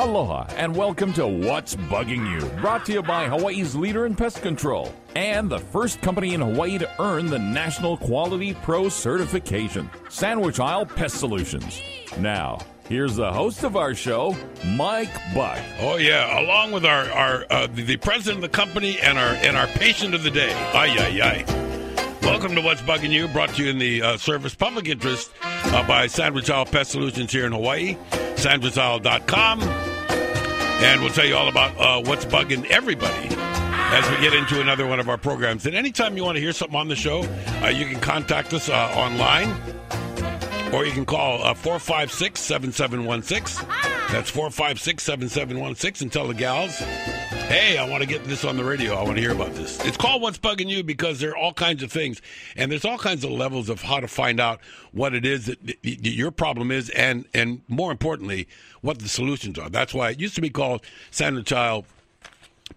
Aloha and welcome to What's Bugging You, brought to you by Hawaii's leader in pest control and the first company in Hawaii to earn the National Quality Pro certification, Sandwich Isle Pest Solutions. Now, here's the host of our show, Mike Buck. Oh yeah, along with our the president of the company and our patient of the day. Welcome to What's Bugging You, brought to you in the service public interest by Sandwich Isle Pest Solutions here in Hawaii, sandwichisle.com. And we'll tell you all about what's bugging everybody as we get into another one of our programs. And anytime you want to hear something on the show, you can contact us online, or you can call 456-7716. That's 456-7716, and tell the gals, hey, I want to get this on the radio. I want to hear about this. It's called What's Bugging You because there are all kinds of things, and there's all kinds of levels of how to find out what it is that your problem is, and more importantly, what the solutions are. That's why it used to be called Sandwich Isle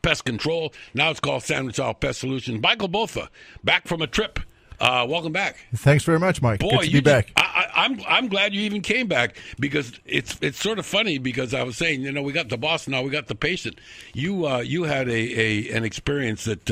Pest Control. Now it's called Sandwich Isle Pest Solutions. Michael Botha, back from a trip. Welcome back. Thanks very much, Mike. Boy, good to be back. I'm glad you even came back, because it's sort of funny, because I was saying, we got the boss, now we got the patient. You had an experience that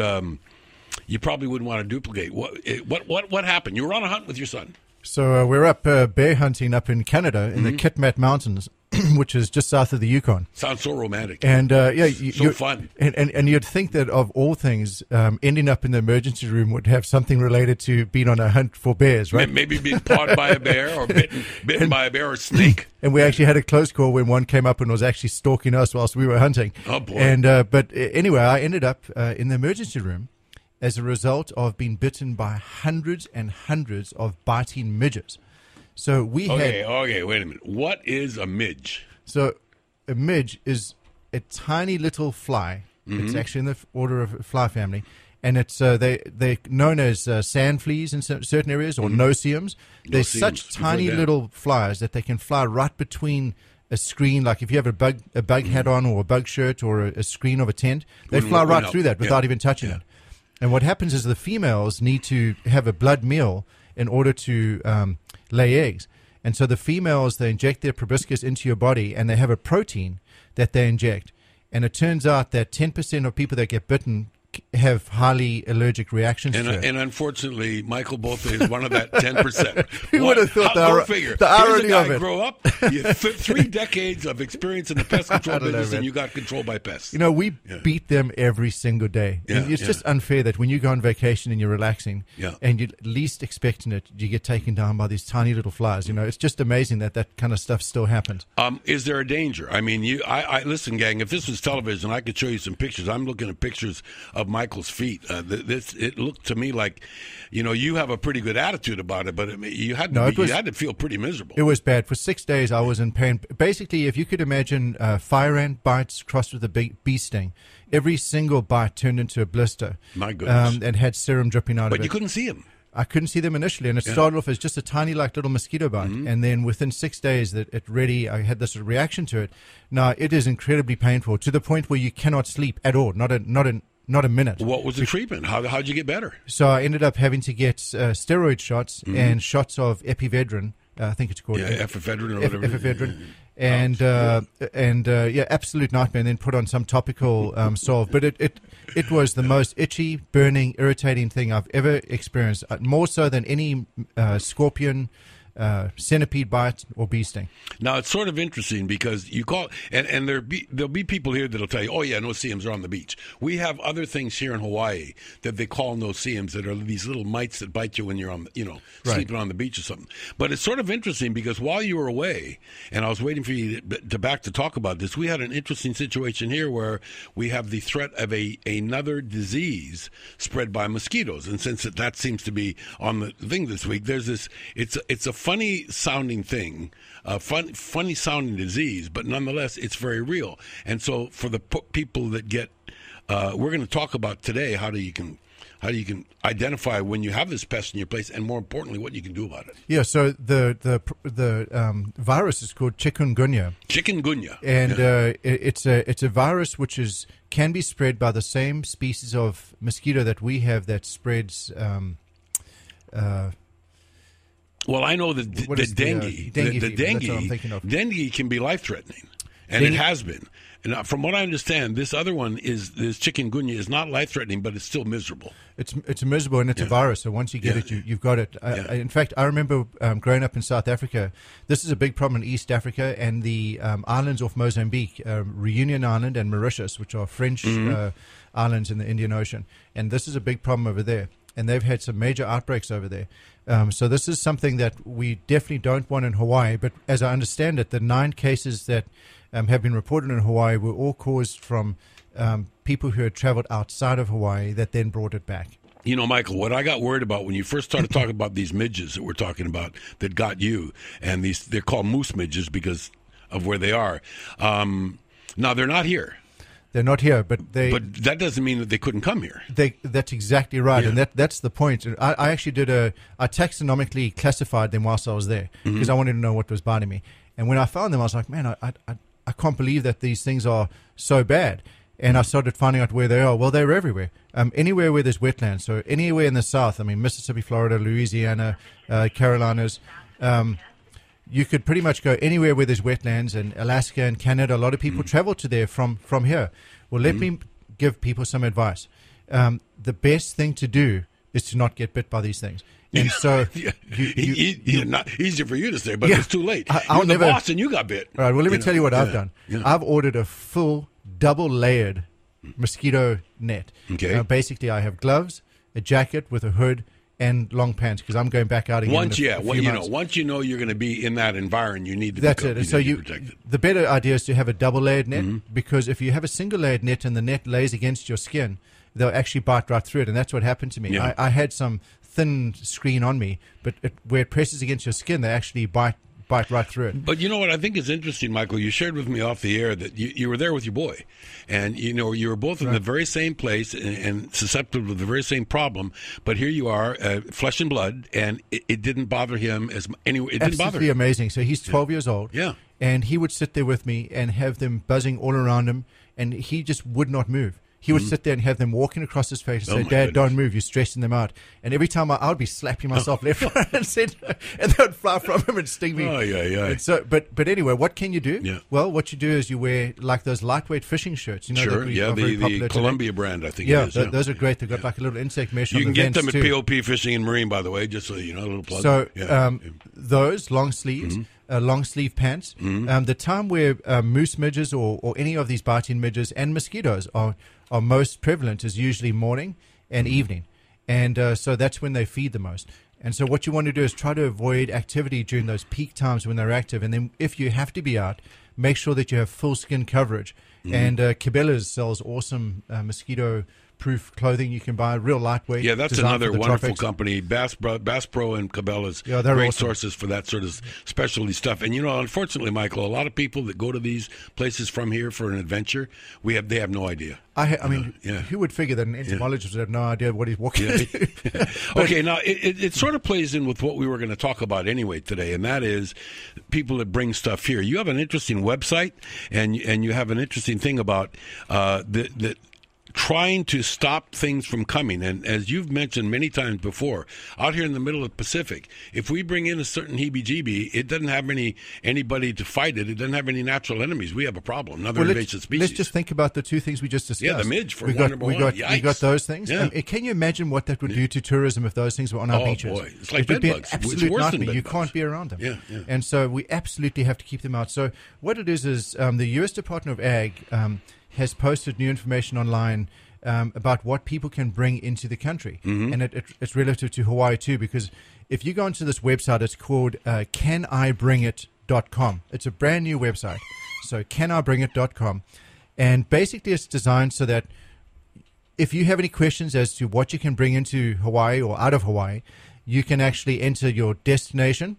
you probably wouldn't want to duplicate. What happened? You were on a hunt with your son. So we're up bear hunting up in Canada in the Kitmat Mountains, which is just south of the Yukon. Sounds so romantic. And so fun. And you'd think that of all things, ending up in the emergency room would have something related to being on a hunt for bears, right? Maybe being pawed by a bear, or bitten by a bear or snake. And we actually had a close call when one came up and was actually stalking us whilst we were hunting. Oh boy! And but anyway, I ended up in the emergency room as a result of being bitten by hundreds and hundreds of biting midges. So we Okay, wait a minute. What is a midge? So a midge is a tiny little fly. It's actually in the order of fly family. And it's they're known as sand fleas in certain areas, or no-see-ums. They're such tiny little flies that they can fly right between a screen, like if you have a bug hat on, or a bug shirt, or a screen of a tent, they fly right through that without even touching it. And what happens is the females need to have a blood meal in order to lay eggs. And so the females, they inject their proboscis into your body, and they have a protein that they inject. And it turns out that 10% of people that get bitten have highly allergic reactions to it. And unfortunately, Michael Botha is one of that 10%. Who would have thought the irony of it? Grow up, you have 3 decades of experience in the pest control business, and you got controlled by pests. We beat them every single day. It's just unfair that when you go on vacation and you're relaxing, and you're least expecting it, you get taken down by these tiny little flies. It's just amazing that kind of stuff still happens. Is there a danger? I mean, I listen, gang, if this was television, I could show you some pictures. I'm looking at pictures of Michael's feet. It looked to me like, you have a pretty good attitude about it, but you had to feel pretty miserable. It was bad. For 6 days, I was in pain. Basically, if you could imagine fire ant bites crossed with a bee sting, every single bite turned into a blister. My goodness. And had serum dripping out of it. But you couldn't see them. I couldn't see them initially, and it started off as just a tiny, little mosquito bite, and then within 6 days, I had this reaction to it. Now, it is incredibly painful, to the point where you cannot sleep at all, not a minute. What was the treatment? How'd you get better? So I ended up having to get steroid shots and shots of epivedrin. I think it's called ephedrine or whatever. Ephedrine. And absolute nightmare. And then put on some topical salve. But it was the most itchy, burning, irritating thing I've ever experienced. More so than any scorpion, centipede bite, or bee sting. Now, it's sort of interesting because you call, and there'll be people here that'll tell you, oh yeah, no-see-ums are on the beach. We have other things here in Hawaii that they call no-see-ums, that are these little mites that bite you when you're on, sleeping on the beach or something. But it's sort of interesting because while you were away, and I was waiting for you to talk about this, we had an interesting situation here where we have the threat of another disease spread by mosquitoes. And since that seems to be on the thing this week, there's this, it's a funny sounding thing, funny sounding disease, but nonetheless, it's very real. And so for the people that get, we're going to talk about today how you can identify when you have this pest in your place, and more importantly, what you can do about it. Yeah. So the virus is called chikungunya. Chikungunya, and it's a virus which can be spread by the same species of mosquito that we have that spreads. Well, I know the dengue. The dengue can be life-threatening. And it has been. And from what I understand, this other one this chikungunya is not life-threatening, but it's still miserable. It's miserable, and it's a virus. So once you get it, you've got it. In fact, I remember growing up in South Africa. This is a big problem in East Africa and the islands off Mozambique, Reunion Island and Mauritius, which are French islands in the Indian Ocean. And this is a big problem over there. And they've had some major outbreaks over there. So this is something that we definitely don't want in Hawaii. But as I understand it, the 9 cases that have been reported in Hawaii were all caused from people who had traveled outside of Hawaii that then brought it back. You know, Michael, what I got worried about when you first started talking about these midges that we're talking about that got you, and they're called moose midges because of where they are. Now, they're not here. They're not here, but that doesn't mean that they couldn't come here. That's exactly right, and that's the point. I actually I taxonomically classified them whilst I was there because I wanted to know what was biting me. And when I found them, I was like, man, I can't believe that these things are so bad. And I started finding out where they are. Well, they're everywhere. Anywhere where there's wetlands. So anywhere in the South, I mean, Mississippi, Florida, Louisiana, Carolinas, you could pretty much go anywhere where there's wetlands, and Alaska and Canada. A lot of people travel to there from here. Well, let me give people some advice. The best thing to do is to not get bit by these things. And so, not easier for you to say, but it's too late. You're the boss, and you got bit. All right. Well, let me tell you what I've done. Yeah. I've ordered a full double-layered mosquito net. Okay. Basically, I have gloves, a jacket with a hood, and long pants because I'm going back out again. Once you know you're going to be in that environment, you need to. That's it. So the better idea is to have a double-layered net because if you have a single-layered net and the net lays against your skin, they'll actually bite right through it, and that's what happened to me. Yeah. I had some thin screen on me, but where it presses against your skin, they actually bite right through it. But you know what I think is interesting, Michael? You shared with me off the air that you were there with your boy, and you were both in the very same place and susceptible to the very same problem. But here you are, flesh and blood, and it didn't bother him as anyway. It didn't bother him. Absolutely amazing. So he's 12 years old. Yeah, and he would sit there with me and have them buzzing all around him, and he just would not move. He would sit there and have them walking across his face and say, Dad, don't move, you're stressing them out. And every time I would be slapping myself left, right, and center, and they would fly from him and sting me. Oh, yeah. And so, but anyway, what can you do? Yeah. Well, what you do is you wear like those lightweight fishing shirts. Sure, the Columbia brand, I think it is. Those are great. They've got like a little insect mesh on the You can get them at too. POP Fishing and Marine, by the way, just so you know, a little plug. So those long sleeves, long sleeve pants. The time where moose midges or any of these biting midges and mosquitoes are most prevalent is usually morning and evening. And so that's when they feed the most. And so what you want to do is try to avoid activity during those peak times when they're active. And then if you have to be out, make sure that you have full skin coverage. And Cabela's sells awesome mosquito-proof clothing you can buy, real lightweight. Yeah, that's another wonderful company. Bass Pro and Cabela's, they're great awesome sources for that sort of specialty stuff. And, unfortunately, Michael, a lot of people that go to these places from here for an adventure, they have no idea. I mean, who would figure that an entomologist would have no idea what he's walking into? Okay, now, it sort of plays in with what we were going to talk about anyway today, and that is people that bring stuff here. You have an interesting website, and you have an interesting thing about that trying to stop things from coming. And as you've mentioned many times before, out here in the middle of the Pacific, if we bring in a certain heebie-jeebie, it doesn't have anybody to fight it. It doesn't have any natural enemies. We have a problem, another invasive species. Let's just think about the two things we just discussed. Yeah, the midge for number one. We got those things. Yeah. Can you imagine what that would do to tourism if those things were on our beaches? Oh, boy. It's like bedbugs. Absolute worse nightmare. than bedbugs. You can't be around them. Yeah. And so we absolutely have to keep them out. So what it is the U.S. Department of Ag has posted new information online about what people can bring into the country. And it's relative to Hawaii too, because if you go onto this website, it's called canibringit.com. It's a brand new website. So canibringit.com. And basically it's designed so that if you have any questions as to what you can bring into Hawaii or out of Hawaii, you can actually enter your destination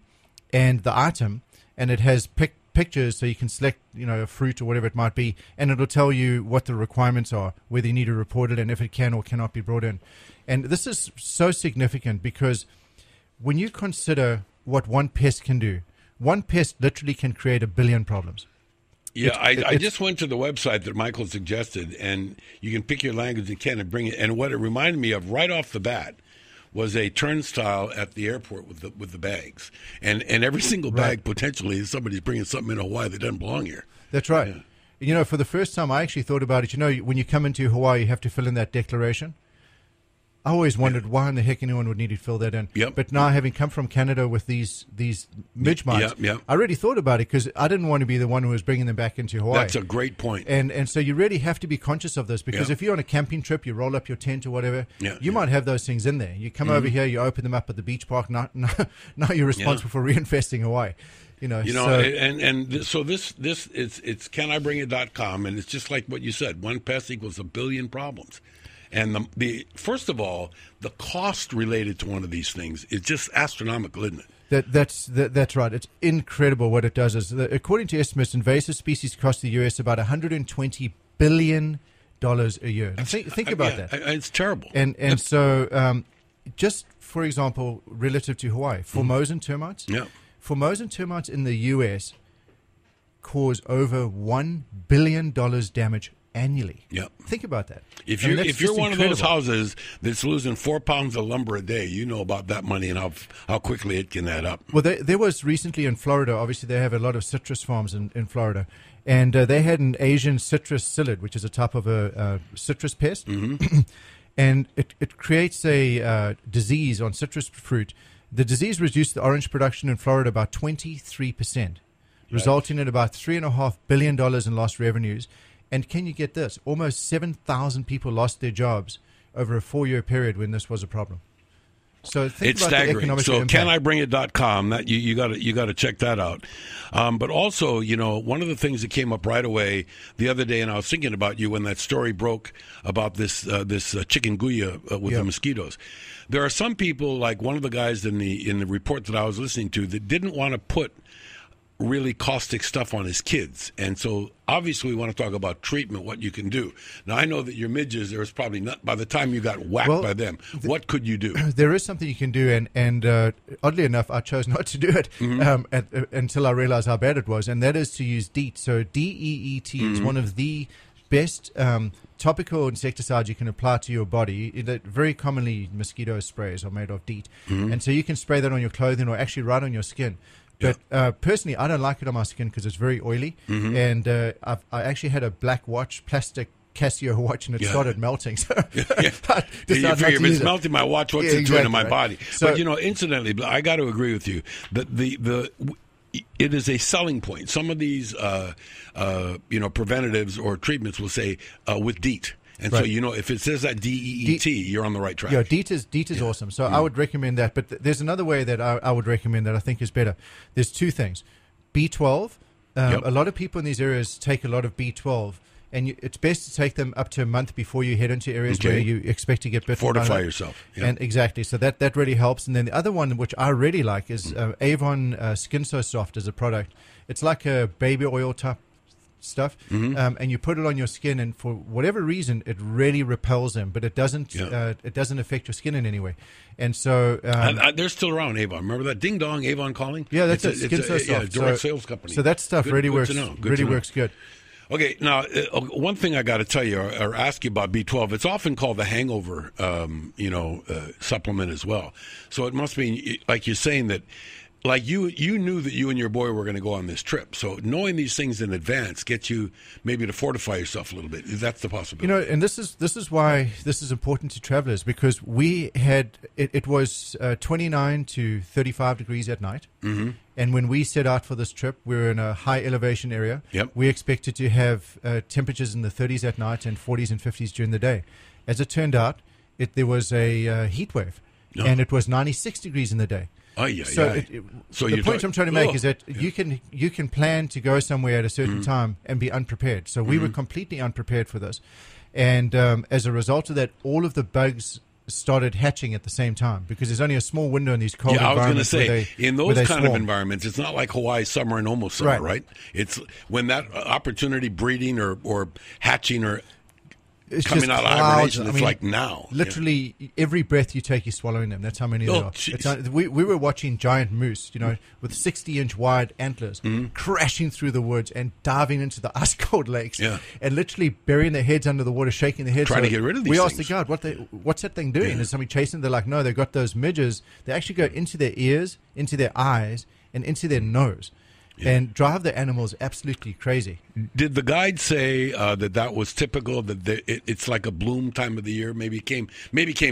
and the item, and it has pictures so you can select a fruit or whatever it might be, and it'll tell you what the requirements are, whether you need to report it and if it can or cannot be brought in. And this is so significant because when you consider what one pest can do, one pest literally can create 1 billion problems. Yeah, I just went to the website that Michael suggested, and you can pick your language and can and bring it. And what it reminded me of right off the bat was a turnstile at the airport with the bags, and every single bag potentially is somebody's bringing something in Hawaii that doesn't belong here. That's right. Yeah. For the first time, I actually thought about it. When you come into Hawaii, you have to fill in that declaration. I always wondered why in the heck anyone would need to fill that in. Yep. But now, having come from Canada with these midge mites, I really thought about it because I didn't want to be the one who was bringing them back into Hawaii. That's a great point. And so you really have to be conscious of this because if you're on a camping trip, you roll up your tent or whatever, you might have those things in there. You come over here, you open them up at the beach park. Now you're responsible for reinfesting Hawaii. So this it's canibringit.com, and it's just like what you said. One pest equals a billion problems. And the first of all, the cost related to one of these things is just astronomical, isn't it? That's right. It's incredible what it does. According to estimates, invasive species cost the U.S. about $120 billion a year. Think about that. It's terrible. And so just, for example, relative to Hawaii, Formosan termites. Yeah. Formosan termites in the U.S. cause over $1 billion damage annually. Yeah. Think about that. If you're one of those houses that's losing 4 pounds of lumber a day, you know about that money and how quickly it can add up. Well, there was recently in Florida, obviously they have a lot of citrus farms in Florida, and they had an Asian citrus psyllid, which is a type of a citrus pest, and it creates a disease on citrus fruit. The disease reduced the orange production in Florida by 23%, resulting in about $3.5 billion in lost revenues. And can you get this? Almost 7,000 people lost their jobs over a 4-year period when this was a problem. So it's about staggering. The economic So impact. canibringit.com, that you got to check that out. But also, one of the things that came up right away the other day, and I was thinking about you when that story broke about this chikungunya with the mosquitoes. There are some people, like one of the guys in the report that I was listening to, that didn't want to put really caustic stuff on his kids. And so obviously we want to talk about treatment, what you can do. Now, I know that your midges, there was probably not, by the time you got whacked by them, what could you do? There is something you can do, and oddly enough, I chose not to do it until I realized how bad it was, and that is to use DEET. So DEET is one of the best topical insecticides you can apply to your body. Very commonly, mosquito sprays are made of DEET. And so you can spray that on your clothing or actually right on your skin. But personally, I don't like it on my skin because it's very oily. And I actually had a black watch, plastic Casio watch, and it started melting. So you figure if it's melting my watch, what's it doing to my body? So, but incidentally, I got to agree with you that it is a selling point. Some of these preventatives or treatments will say with DEET. And so, if it says that DEET, you're on the right track. Yeah, DEET is awesome. So I would recommend that. But there's another way that I would recommend that I think is better. There's two things. B12. A lot of people in these areas take a lot of B12. And it's best to take them up to a month before you head into areas where you expect to get bitten. Fortify yourself. Yep. And exactly. So that really helps. And then the other one, which I really like, is Avon Skin So Soft as a product. It's like a baby oil type stuff, and you put it on your skin, and for whatever reason, it really repels them, but it doesn't affect your skin in any way. And so they're still around, Avon. Remember that? Ding dong, Avon calling. Yeah, that's it. Skin So Soft. Yeah, direct sales company. So that stuff really works. Works good. Okay, now one thing I got to tell you or ask you about B12. It's often called the hangover, supplement as well. So it must mean, like you're saying that. Like you knew that you and your boy were going to go on this trip. So knowing these things in advance gets you maybe to fortify yourself a little bit. That's the possibility. And this is why this is important to travelers, because we had it was 29 to 35 degrees at night. And when we set out for this trip, we were in a high elevation area. We expected to have temperatures in the 30s at night and 40s and 50s during the day. As it turned out, there was a heat wave, and it was 96 degrees in the day. So the point I'm trying to make is that you can plan to go somewhere at a certain time and be unprepared. So we were completely unprepared for this, and as a result of that, all of the bugs started hatching at the same time because there's only a small window in these cold environments. I was going to say, in those kind of environments, it's not like Hawaii summer and almost summer, right? It's when that opportunity breeding or hatching or it's coming out of hibernation, it's like now. Literally, every breath you take, you're swallowing them. That's how many there are. We were watching giant moose, with 60-inch wide antlers crashing through the woods and diving into the ice-cold lakes and literally burying their heads under the water, shaking their heads. Trying to get rid of these things. We asked the guard, what's that thing doing? Is somebody chasing them? They're like, no, they've got those midges. They actually go into their ears, into their eyes, and into their nose. and drive the animals absolutely crazy. Did the guide say that was typical? That it's like a bloom time of the year. Maybe came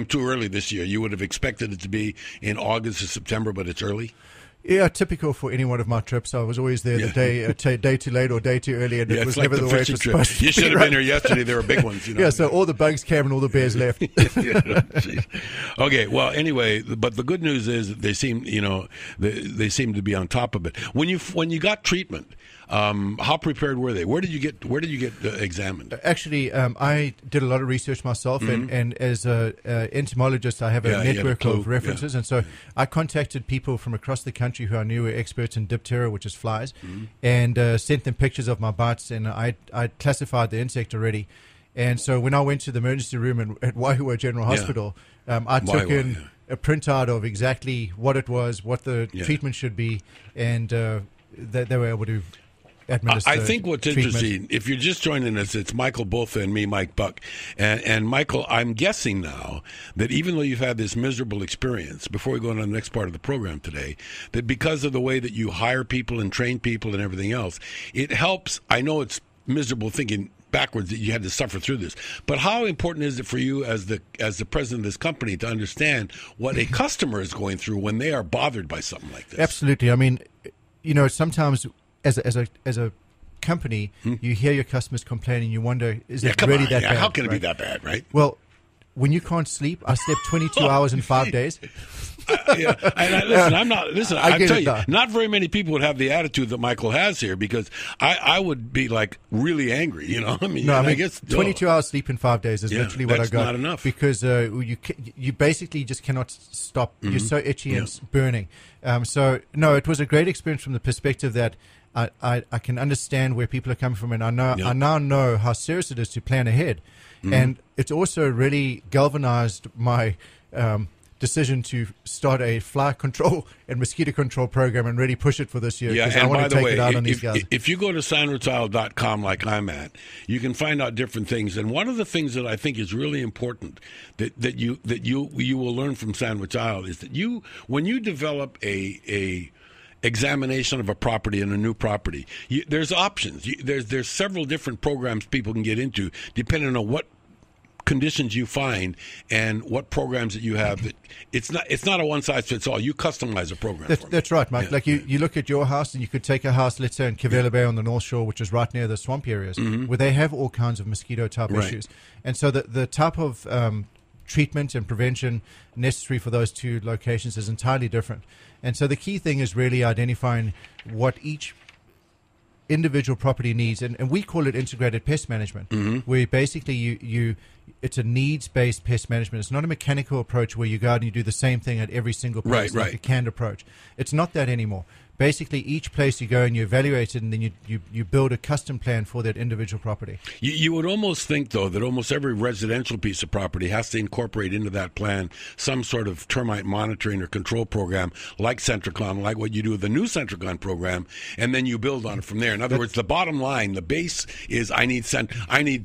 too early this year. You would have expected it to be in August or September, but it's early. Yeah, typical for any one of my trips. I was always there the day too late or day too early, and it was like never the way it was supposed to be. You should have been here yesterday. There were big ones. Yeah, so all the bugs came and all the bears left. Okay, well, anyway, but the good news is that they seem to be on top of it. When you got treatment, how prepared were they? Where did you get examined? Actually, I did a lot of research myself, and as an entomologist, I have a network of references, and so I contacted people from across the country who I knew were experts in diphtheria, which is flies, and sent them pictures of my bites, and I classified the insect already. And so when I went to the emergency room at Waihua General Hospital, I took in a printout of exactly what it was, what the treatment should be, and they were able to administer I think what's treatment. interesting, if you're just joining us, it's Michael Botha and me, Mike Buck. And Michael, I'm guessing now that even though you've had this miserable experience, before we go on to the next part of the program today, that because of the way that you hire people and train people and everything else, it helps. I know it's miserable thinking backwards that you had to suffer through this, but how important is it for you as the president of this company to understand what a customer is going through when they are bothered by something like this? Absolutely. I mean, sometimes as a company, you hear your customers complain and you wonder, is it really that bad? How can it be right? that bad, right? Well, when you can't sleep, I slept 22 hours in 5 days. I tell you, not very many people would have the attitude that Michael has here, because I would be like really angry. I mean, I guess 22 hours sleep in 5 days is literally what I got. Not enough, because you basically just cannot stop. You're so itchy and burning. So no, it was a great experience from the perspective that I can understand where people are coming from, and I now know how serious it is to plan ahead, and it's also really galvanized my decision to start a fly control and mosquito control program and really push it for this year. Yeah, I want to take it out on these guys. If you go to sandwichisle.com like I'm at, you can find out different things. And one of the things that I think is really important that you will learn from Sandwich Isle is that when you develop a examination of a property and a new property, there's options. There's several different programs people can get into depending on what conditions you find and what programs that you have. That it's not a one size fits all. You customize a program. That's right, Mike. Like you look at your house, and you could take a house, let's say in Kavela Bay on the North Shore, which is right near the swamp areas, where they have all kinds of mosquito type issues, and so the type of treatment and prevention necessary for those two locations is entirely different. And so the key thing is really identifying what each individual property needs, and we call it integrated pest management, where basically it's a needs-based pest management. It's not a mechanical approach where you go out and you do the same thing at every single place, like a canned approach. It's not that anymore. Basically, each place you go and you evaluate it, and then you build a custom plan for that individual property. You would almost think, though, that almost every residential piece of property has to incorporate into that plan some sort of termite monitoring or control program, like Centricon, like what you do with the new Centricon program, and then you build on it from there. In other words, the bottom line, the base is I need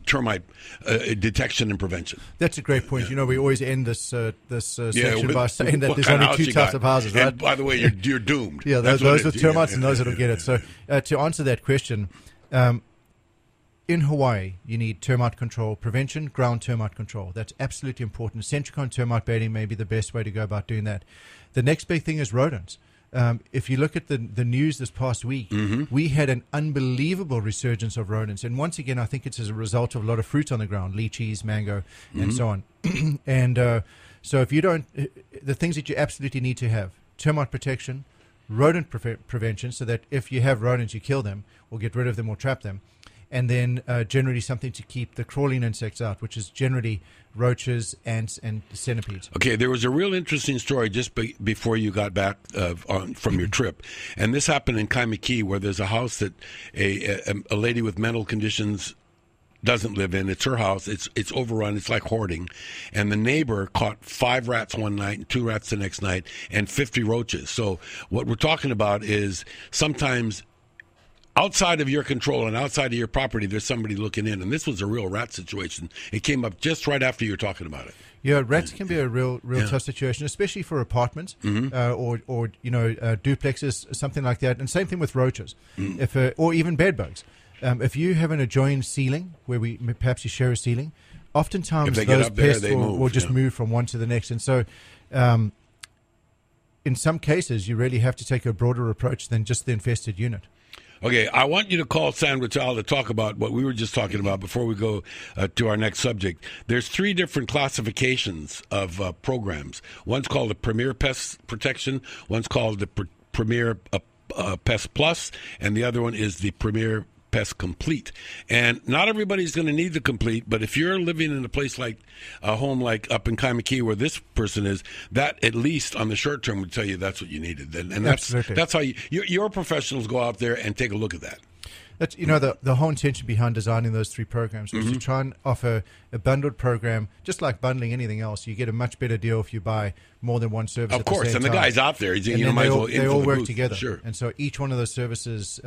termite detection and prevention. That's a great point. We always end this section by saying that there's only two types of houses, right? And by the way, you're doomed. Yeah, those are termites and those that'll get it. So to answer that question, in Hawaii, you need termite control prevention, ground termite control. That's absolutely important. Centricon termite baiting may be the best way to go about doing that. The next big thing is rodents. If you look at the news this past week, we had an unbelievable resurgence of rodents. And once again, I think it's as a result of a lot of fruit on the ground, lychees, mango, and so on. And so if you don't, the things that you absolutely need to have, termite protection, rodent prevention, so that if you have rodents, you kill them or get rid of them or trap them. And then generally something to keep the crawling insects out, which is generally roaches, ants, and centipedes. Okay, there was a real interesting story just before you got back from your trip. And this happened in Kaimiki, where there's a house that a lady with mental conditions doesn't live in. It's her house. It's overrun. It's like hoarding. And the neighbor caught 5 rats one night and 2 rats the next night and 50 roaches. So what we're talking about is sometimes outside of your control and outside of your property, there's somebody looking in. And this was a real rat situation. It came up just right after you were talking about it. Yeah, rats can be a real tough situation, especially for apartments or duplexes, something like that. And same thing with roaches, or even bed bugs. If you have an adjoined ceiling where perhaps you share a ceiling, oftentimes those pests will just move from one to the next. And so in some cases, you really have to take a broader approach than just the infested unit. Okay, I want you to call Sandwich Isle to talk about what we were just talking about before we go to our next subject. There's 3 different classifications of programs. One's called the Premier Pest Protection, one's called the Premier Pest Plus, and the other one is the Premier Pest Complete. And not everybody's going to need the Complete, but if you're living in a place like a home like up in Kaimaki where this person is, that at least on the short term would tell you that's what you needed. And that's how your professionals go out there and take a look at that. That's the whole intention behind designing those 3 programs was to try and offer a bundled program, just like bundling anything else. You get a much better deal if you buy more than one service. Of course, and the guys out there, they all work together. Sure. And so each one of those services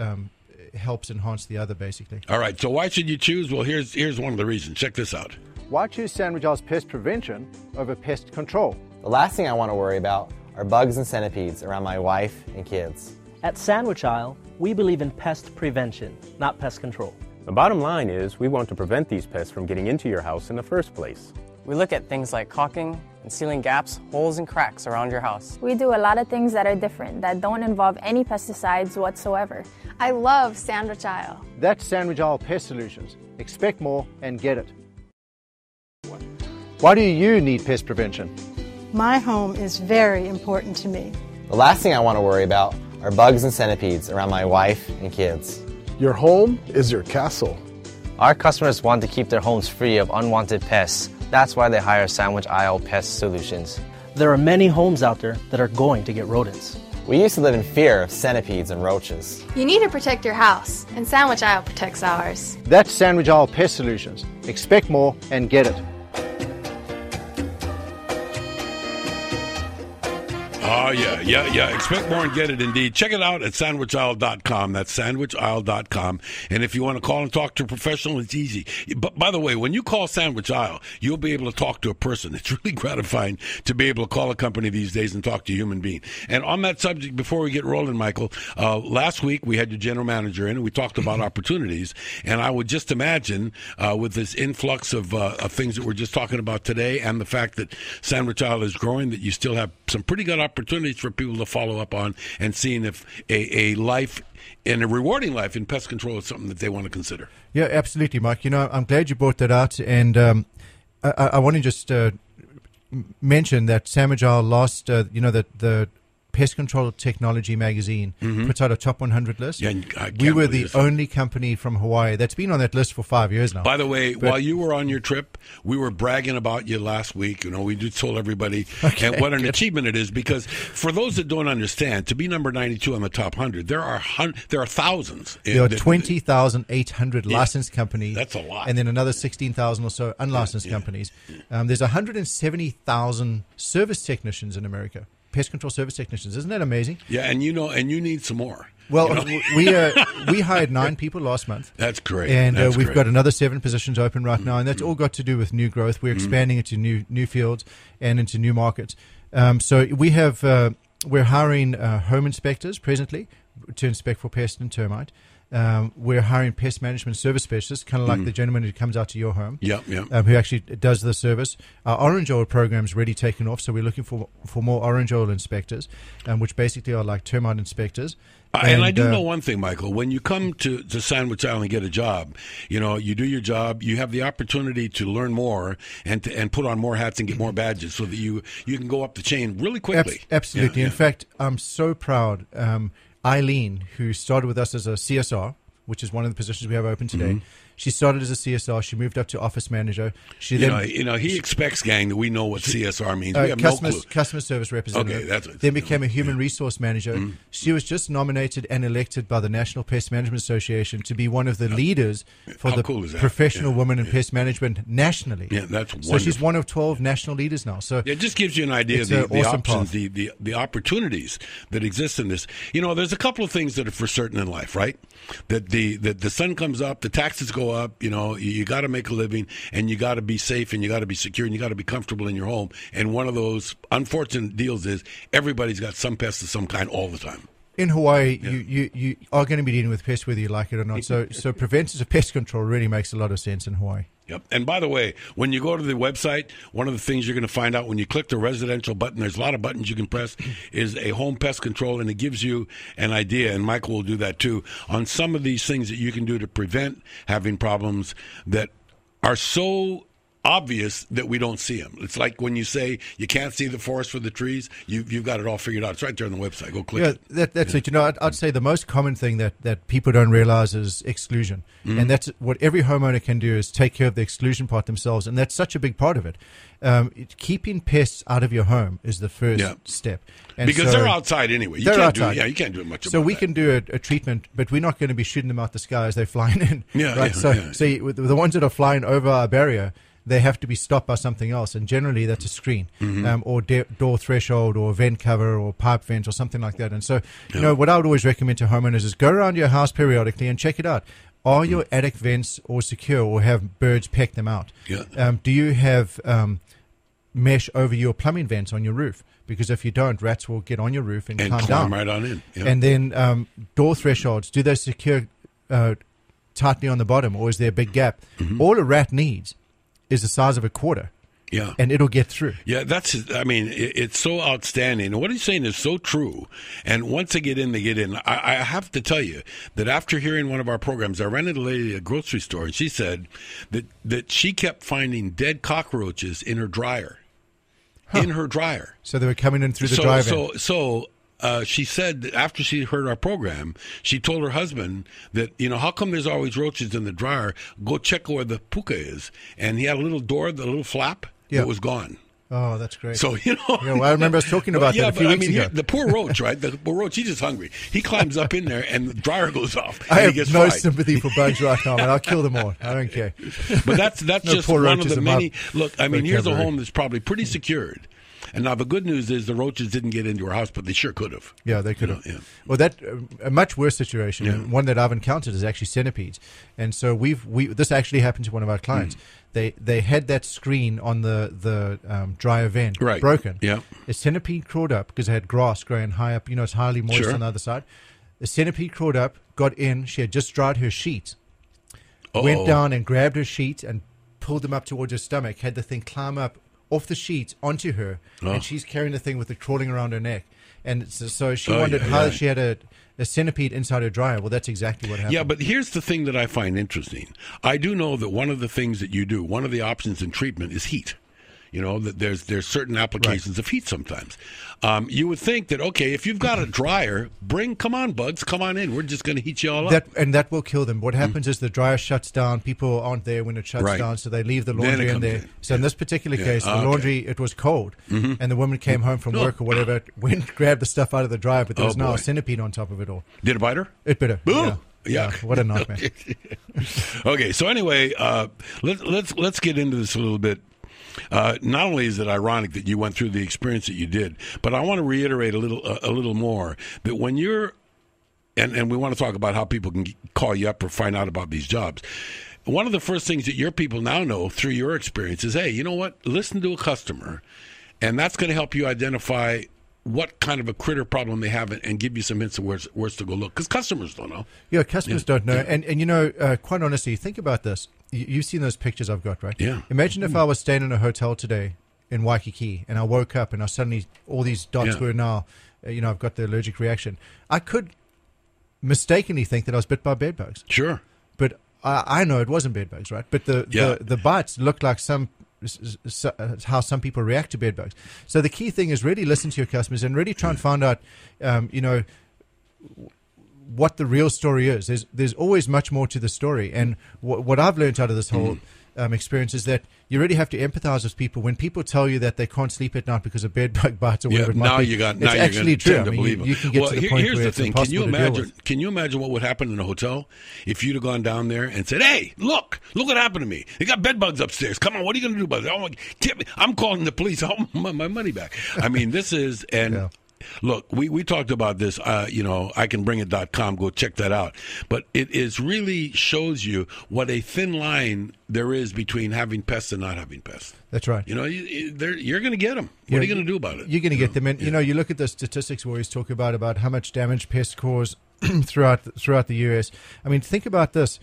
helps enhance the other, basically. All right, so why should you choose? Well, here's one of the reasons. Check this out. Why choose Sandwich Isle's pest prevention over pest control? The last thing I want to worry about are bugs and centipedes around my wife and kids. At Sandwich Isle, we believe in pest prevention, not pest control. The bottom line is we want to prevent these pests from getting into your house in the first place. We look at things like caulking and sealing gaps, holes, and cracks around your house. We do a lot of things that are different, that don't involve any pesticides whatsoever. I love Sandwich Isle. That's Sandwich Isle Pest Solutions. Expect more and get it. Why do you need pest prevention? My home is very important to me. The last thing I want to worry about are bugs and centipedes around my wife and kids. Your home is your castle. Our customers want to keep their homes free of unwanted pests. That's why they hire Sandwich Isle Pest Solutions. There are many homes out there that are going to get rodents. We used to live in fear of centipedes and roaches. You need to protect your house, and Sandwich Isle protects ours. That's Sandwich Isle Pest Solutions. Expect more and get it. Oh, yeah. Expect more and get it indeed. Check it out at sandwichisle.com. That's sandwichisle.com. And if you want to call and talk to a professional, it's easy. But by the way, when you call Sandwich Isle, you'll be able to talk to a person. It's really gratifying to be able to call a company these days and talk to a human being. And on that subject, before we get rolling, Michael, last week we had your general manager in and we talked about opportunities. And I would just imagine with this influx of things that we're just talking about today and the fact that Sandwich Isle is growing, that you still have some pretty good opportunities for people to follow up on and seeing if a life and a rewarding life in pest control is something that they want to consider. Yeah, absolutely, Mike. I'm glad you brought that out, and I want to just mention that Sandwich Isle lost, the Pest Control Technology magazine puts out a top 100 list. Yeah, we were the only company from Hawaii that's been on that list for 5 years now. By the way, while you were on your trip, we were bragging about you last week. We just told everybody and what an achievement it is, because for those that don't understand, to be number 92 on the top 100, there are thousands. There are 20,800 licensed companies. That's a lot. And then another 16,000 or so unlicensed companies. There's 170,000 service technicians in America. Pest control service technicians. Isn't that amazing? Yeah, and you need some more. Well, we hired 9 people last month. That's great. And we've got another 7 positions open right now, and that's all got to do with new growth. We're expanding into new fields and into new markets. So we're hiring home inspectors presently to inspect for pest and termite. We're hiring pest management service specialists, kind of like the gentleman who comes out to your home, who actually does the service. Our orange oil program's already taken off, so we're looking for more orange oil inspectors, which basically are like termite inspectors. And I do know one thing, Michael. When you come to Sandwich Isle and get a job, you do your job. You have the opportunity to learn more and put on more hats and get more badges, so that you can go up the chain really quickly. Absolutely. In fact, I'm so proud. Eileen, who started with us as a CSR, which is one of the positions we have open today, She started as a CSR. She moved up to office manager. She he expects, gang, that we know what CSR means. We have no clue. Customer service representative. Okay, that's what then became a human resource manager. Mm-hmm. She was just nominated and elected by the National Pest Management Association to be one of the leaders for the professional women in pest management nationally. Yeah, that's wonderful. So she's one of 12 national leaders now. So it just gives you an idea of the awesome options, the opportunities that exist in this. There's a couple of things that are for certain in life, right? That the sun comes up, the taxes go up, you got to make a living, and you got to be safe, and you got to be secure, and you got to be comfortable in your home. And one of those unfortunate deals is everybody's got some pests of some kind all the time. In Hawaii, you are going to be dealing with pests whether you like it or not. So preventative pest control really makes a lot of sense in Hawaii. Yep. And by the way, when you go to the website, one of the things you're going to find out when you click the residential button, there's a lot of buttons you can press, is a home pest control, and it gives you an idea, and Michael will do that too, on some of these things that you can do to prevent having problems that are so obvious that we don't see them. It's like when you say you can't see the forest for the trees, you've got it all figured out. It's right there on the website. Go click it. That's it. I'd say the most common thing that people don't realize is exclusion. Mm-hmm. And that's what every homeowner can do, is take care of the exclusion part themselves. And that's such a big part of it. Keeping pests out of your home is the first step. And because they're outside anyway. You can't do it much about So we can do a treatment, but we're not going to be shooting them out the sky as they're flying in. So the ones that are flying over our barrier, they have to be stopped by something else, and generally that's a screen, or door threshold, or vent cover, or pipe vent, or something like that. And so, what I would always recommend to homeowners is go around your house periodically and check it out. Are your attic vents all secure, or have birds peck them out? Yeah. Do you have mesh over your plumbing vents on your roof? Because if you don't, rats will get on your roof and climb down. Right on in. Yeah. And then door thresholds, do they secure tightly on the bottom, or is there a big gap? Mm-hmm. All a rat needs is the size of a quarter. Yeah. And it'll get through. Yeah, it's so outstanding. And what he's saying is so true. And once they get in, they get in. I have to tell you that after hearing one of our programs, I ran into a lady at a grocery store, and she said that she kept finding dead cockroaches in her dryer. Huh. In her dryer. So they were coming in through the dryer vent. So she said that after she heard our program, she told her husband that, how come there's always roaches in the dryer? Go check where the puka is. And he had a little door, the little flap, that was gone. Oh, that's great. So, well, I remember us talking about that a few weeks ago. The poor roach, right? The poor roach, he's just hungry. He climbs up in there, and the dryer goes off. I have no sympathy for bugs right now, and I'll kill them all. I don't care. But that's just one of the many. Look, here's a home that's probably pretty secured. And now the good news is the roaches didn't get into our house, but they sure could have. Yeah, they could have. Yeah. Well, that a much worse situation, and one that I've encountered, is actually centipedes. And so this actually happened to one of our clients. They had that screen on the dryer vent broken. Yeah. A centipede crawled up because they had grass growing high up. It's highly moist on the other side. The centipede crawled up, got in. She had just dried her sheets. Went down and grabbed her sheets and pulled them up towards her stomach. Had the thing climb up off the sheets onto her, and she's carrying the thing with it crawling around her neck. And so she wondered how she had a centipede inside her dryer. Well, that's exactly what happened. Yeah, but here's the thing that I find interesting. I do know that one of the things that you do, one of the options in treatment is heat. That there's certain applications of heat sometimes. You would think that, okay, if you've got a dryer, come on, bugs, come on in. We're just going to heat you all up. That will kill them. What happens is the dryer shuts down. People aren't there when it shuts down, so they leave the laundry in there. So in this particular case, the laundry, it was cold, and the woman came home from work or whatever, went, grabbed the stuff out of the dryer, but there was now a centipede on top of it all. Did it bite her? It bit her. Boo! Yeah, what a nightmare. Okay, so anyway, let's get into this a little bit. Not only is it ironic that you went through the experience that you did, but I want to reiterate a little more that when you're, and we want to talk about how people can call you up or find out about these jobs. One of the first things that your people now know through your experience is, hey, you know what? Listen to a customer, and that's going to help you identify what kind of a critter problem they have and give you some hints of where to go look. Because customers don't know. Yeah, customers don't know. Yeah. And quite honestly, think about this. You've seen those pictures I've got, right? Yeah. Imagine if I was staying in a hotel today in Waikiki and I woke up and I suddenly, all these dots were now, I've got the allergic reaction. I could mistakenly think that I was bit by bed bugs. Sure. But I know it wasn't bed bugs, right? But the bites looked like how some people react to bed bugs. So the key thing is really listen to your customers and really try and find out, what the real story is. There's always much more to the story. And what I've learned out of this whole experience is that you really have to empathize with people. When people tell you that they can't sleep at night because of bed bug bites or whatever it might be, it's actually true. I mean, you can get to the point where it's impossible to deal with. Can you imagine what would happen in a hotel if you'd have gone down there and said, "Hey, look what happened to me. They got bed bugs upstairs. Come on, what are you going to do about it? Oh, I'm calling the police. I want my money back." I mean, this is Look, we talked about this, icanbringit.com. Go check that out. But it is really shows you what a thin line there is between having pests and not having pests. That's right. You're going to get them. What are you going to do about it? You're going to get them. And, you look at the statistics we always talk about how much damage pests cause throughout the U.S. I mean, think about this.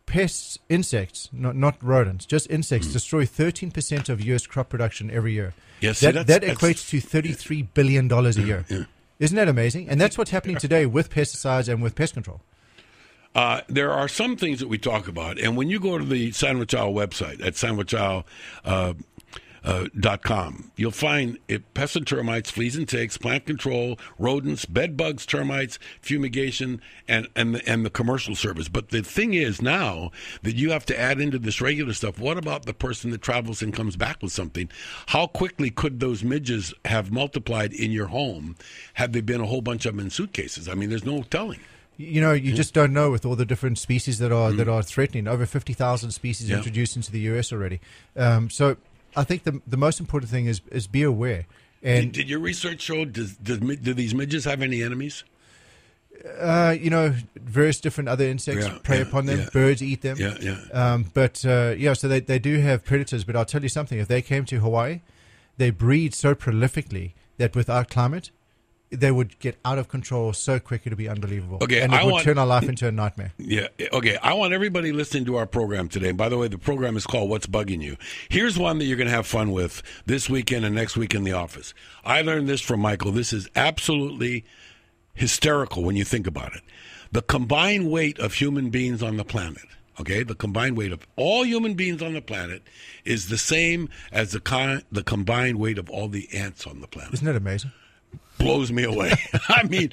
Pests, insects, not rodents, just insects, destroy 13% of U.S. crop production every year. Yes, that equates to $33 billion a year. Yeah. Isn't that amazing? And that's what's happening today with pesticides and with pest control. There are some things that we talk about, and when you go to the Sandwich Isle website at sandwichisle.com, you'll find pests and termites, fleas and ticks, plant control, rodents, bed bugs, termites, fumigation, and the commercial service. But the thing is now that you have to add into this regular stuff, what about the person that travels and comes back with something? How quickly could those midges have multiplied in your home had there been a whole bunch of them in suitcases? I mean, there's no telling. You just don't know with all the different species that are threatening. Over 50,000 species introduced into the U.S. already. So I think the most important thing is be aware. And did your research show, do these midges have any enemies? Various different other insects prey upon them. Birds eat them. So they do have predators. But I'll tell you something. If they came to Hawaii, they breed so prolifically that with our climate, they would get out of control so quick it would be unbelievable. Okay, and it would turn our life into a nightmare. Yeah. Okay, I want everybody listening to our program today. And by the way, the program is called What's Bugging You. Here's one that you're going to have fun with this weekend and next week in the office. I learned this from Michael. This is absolutely hysterical when you think about it. The combined weight of human beings on the planet, okay, the combined weight of all human beings on the planet is the same as the combined weight of all the ants on the planet. Isn't that amazing? Blows me away. I mean,